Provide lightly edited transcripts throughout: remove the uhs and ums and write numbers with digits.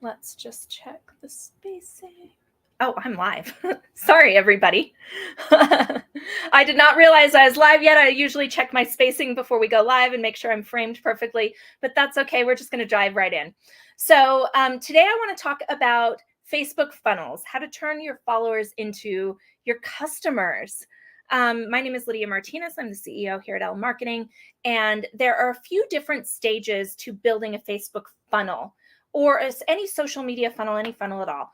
Let's just check the spacing. Oh, I'm live. Sorry, everybody. I did not realize I was live yet. I usually check my spacing before we go live and make sure I'm framed perfectly, but that's okay. We're just going to dive right in. So today I want to talk about Facebook funnels, how to turn your followers into your customers. My name is Lydia Martinez. I'm the CEO here at Elle Marketing, and there are a few different stages to building a Facebook funnel, or any social media funnel, any funnel at all.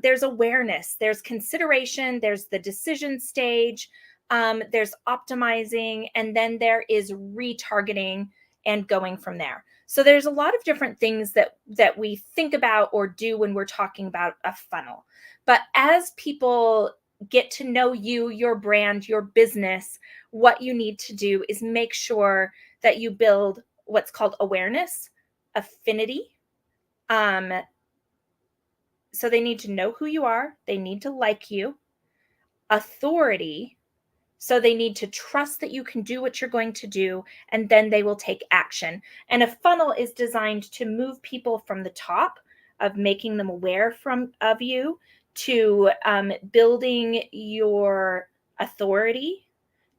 There's awareness, there's consideration, there's the decision stage, there's optimizing, and then there is retargeting and going from there. So there's a lot of different things that we think about or do when we're talking about a funnel. But as people get to know you, your brand, your business, what you need to do is make sure that you build what's called awareness, affinity. So they need to know who you are. They need to like you. Authority. So they need to trust that you can do what you're going to do, and then they will take action. And a funnel is designed to move people from the top of making them aware of you to building your authority,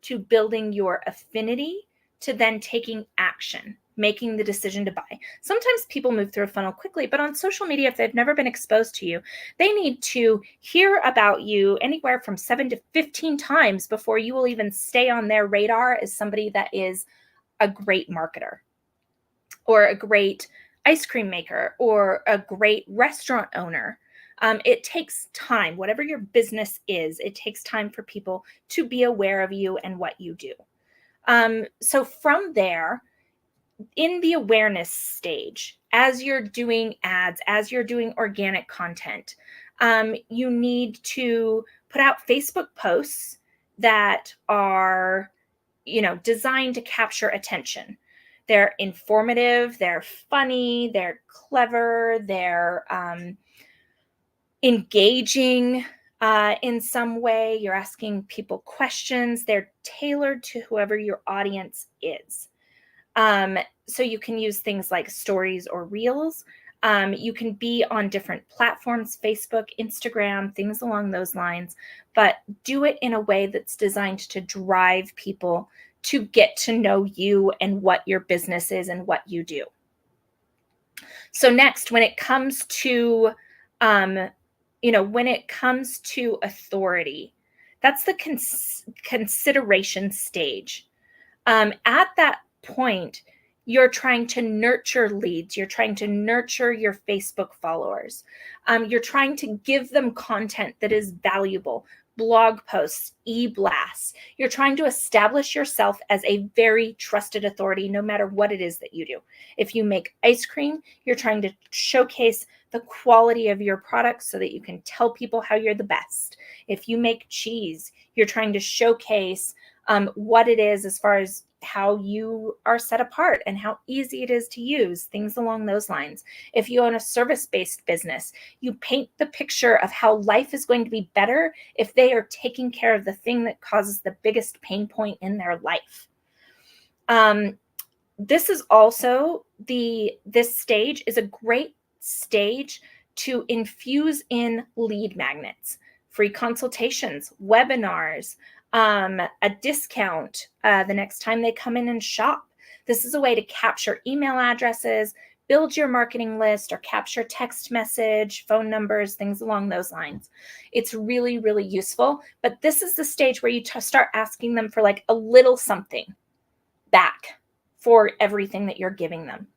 to building your affinity, to then taking action, making the decision to buy. Sometimes people move through a funnel quickly, but on social media, if they've never been exposed to you, they need to hear about you anywhere from 7 to 15 times before you will even stay on their radar as somebody that is a great marketer, or a great ice cream maker, or a great restaurant owner. It takes time. Whatever your business is, it takes time for people to be aware of you and what you do. So from there, in the awareness stage, as you're doing ads, as you're doing organic content, you need to put out Facebook posts that are, designed to capture attention. They're informative, they're funny, they're clever, they're engaging in some way. You're asking people questions. They're tailored to whoever your audience is. So you can use things like stories or reels. You can be on different platforms, Facebook, Instagram, things along those lines, but do it in a way that's designed to drive people to get to know you and what your business is and what you do. So next, when it comes to, authority, that's the consideration stage. At that point, you're trying to nurture leads. You're trying to nurture your Facebook followers. You're trying to give them content that is valuable, blog posts, e-blasts. You're trying to establish yourself as a very trusted authority, no matter what it is that you do. If you make ice cream, you're trying to showcase the quality of your products so that you can tell people how you're the best. If you make cheese, you're trying to showcase what it is as far as how you are set apart and how easy it is to use, things along those lines. If you own a service-based business, you paint the picture of how life is going to be better if they are taking care of the thing that causes the biggest pain point in their life. This is also this stage is a great stage to infuse in lead magnets, free consultations, webinars, a discount the next time they come in and shop. This is a way to capture email addresses, build your marketing list, or capture text message, phone numbers, things along those lines. It's really, really useful. But this is the stage where you start asking them for like a little something back for everything that you're giving them.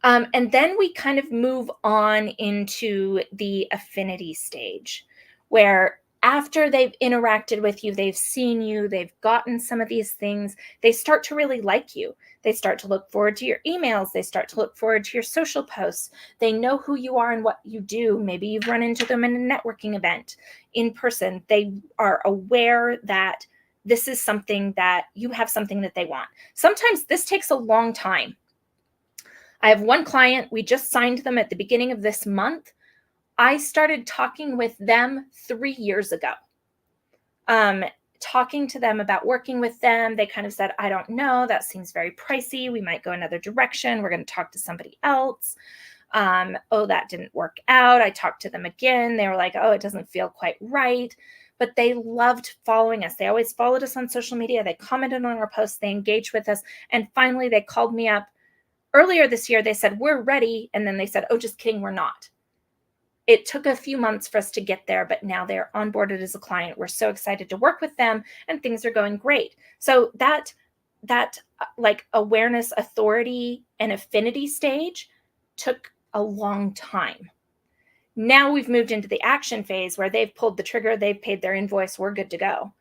And then we kind of move on into the affinity stage, where after they've interacted with you, they've seen you, they've gotten some of these things, they start to really like you. They start to look forward to your emails. They start to look forward to your social posts. They know who you are and what you do. Maybe you've run into them in a networking event in person. They are aware that this is something that you have, something that they want. Sometimes this takes a long time. I have one client, we just signed them at the beginning of this month. I started talking with them 3 years ago. Talking to them about working with them. They kind of said, I don't know, that seems very pricey. We might go another direction. We're going to talk to somebody else. Oh, that didn't work out. I talked to them again. They were like, oh, it doesn't feel quite right. But they loved following us. They always followed us on social media. They commented on our posts. They engaged with us. And finally, they called me up earlier this year. They said, we're ready. And then they said, oh, just kidding, we're not. It took a few months for us to get there, but now they're onboarded as a client. We're so excited to work with them, and things are going great. So that like awareness, authority, and affinity stage took a long time. Now we've moved into the action phase where they've pulled the trigger, they've paid their invoice, we're good to go.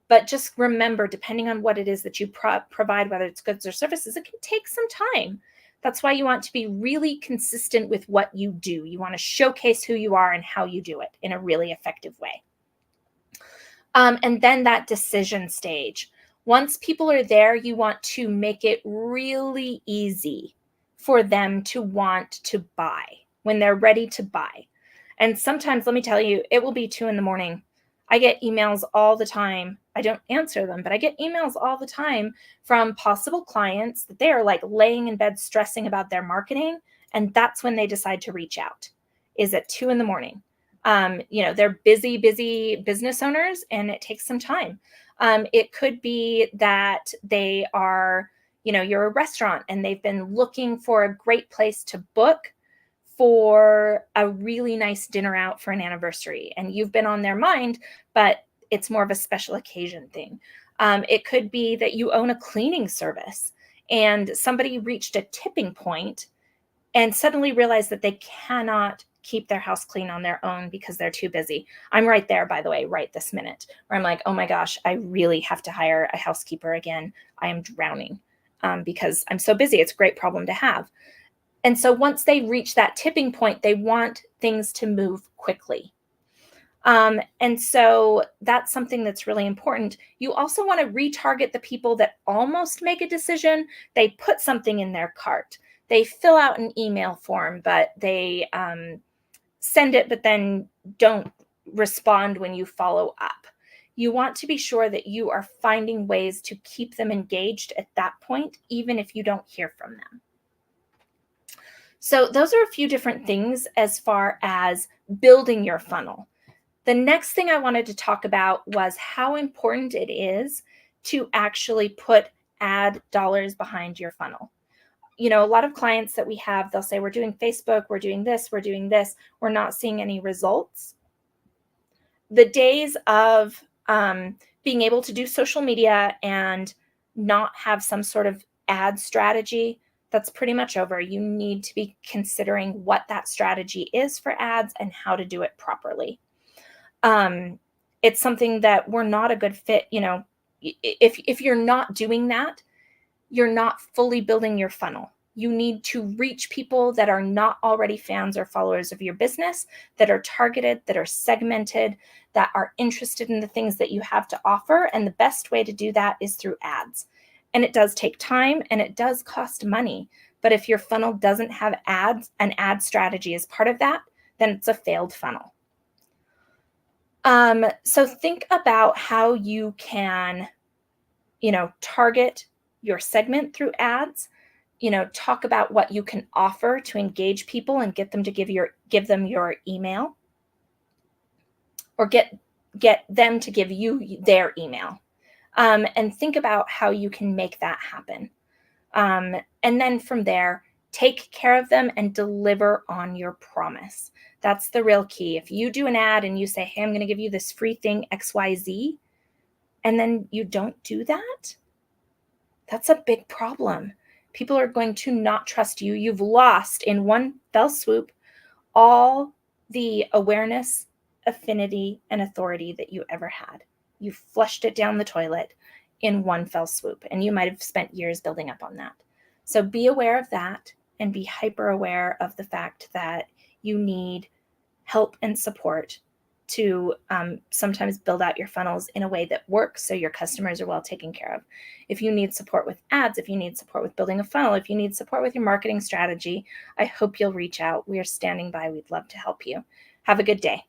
But just remember, depending on what it is that you provide, whether it's goods or services, it can take some time. That's why you want to be really consistent with what you do. You want to showcase who you are and how you do it in a really effective way. And then that decision stage. Once people are there, you want to make it really easy for them to want to buy when they're ready to buy. And sometimes, let me tell you, it will be 2 a.m. I get emails all the time. I don't answer them, but I get emails all the time from possible clients that they are like laying in bed stressing about their marketing. And that's when they decide to reach out, is at 2 a.m. They're busy business owners, and it takes some time. It could be that they are, you're a restaurant and they've been looking for a great place to book for a really nice dinner out for an anniversary, and you've been on their mind, but it's more of a special occasion thing. It could be that you own a cleaning service and somebody reached a tipping point and suddenly realized that they cannot keep their house clean on their own because they're too busy. I'm right there, by the way, right this minute, where I'm like, oh my gosh, I really have to hire a housekeeper again. I am drowning because I'm so busy. It's a great problem to have. And so once they reach that tipping point, they want things to move quickly. And so that's something that's really important. You also want to retarget the people that almost make a decision. They put something in their cart. They fill out an email form, but they send it, but then don't respond when you follow up. You want to be sure that you are finding ways to keep them engaged at that point, even if you don't hear from them. So those are a few different things as far as building your funnel. The next thing I wanted to talk about was how important it is to actually put ad dollars behind your funnel. A lot of clients that we have, they'll say, we're doing Facebook, we're doing this, we're not seeing any results. The days of being able to do social media and not have some sort of ad strategy, that's pretty much over. You need to be considering what that strategy is for ads and how to do it properly. It's something that we're not a good fit. If you're not doing that, you're not fully building your funnel. You need to reach people that are not already fans or followers of your business, that are targeted, that are segmented, that are interested in the things that you have to offer. And the best way to do that is through ads. And it does take time and it does cost money. But if your funnel doesn't have ads, an ad strategy as part of that, then it's a failed funnel. So think about how you can, target your segment through ads. Talk about what you can offer to engage people and get them to give them your email, or get them to give you their email. And think about how you can make that happen. And then from there, take care of them and deliver on your promise. That's the real key. If you do an ad and you say, hey, I'm going to give you this free thing, XYZ, and then you don't do that, that's a big problem. People are going to not trust you. You've lost in one fell swoop all the awareness, affinity, and authority that you ever had. You flushed it down the toilet in one fell swoop, and you might have spent years building up on that. So be aware of that and be hyper aware of the fact that you need help and support to sometimes build out your funnels in a way that works so your customers are well taken care of. If you need support with ads, if you need support with building a funnel, if you need support with your marketing strategy, I hope you'll reach out. We are standing by. We'd love to help you. Have a good day.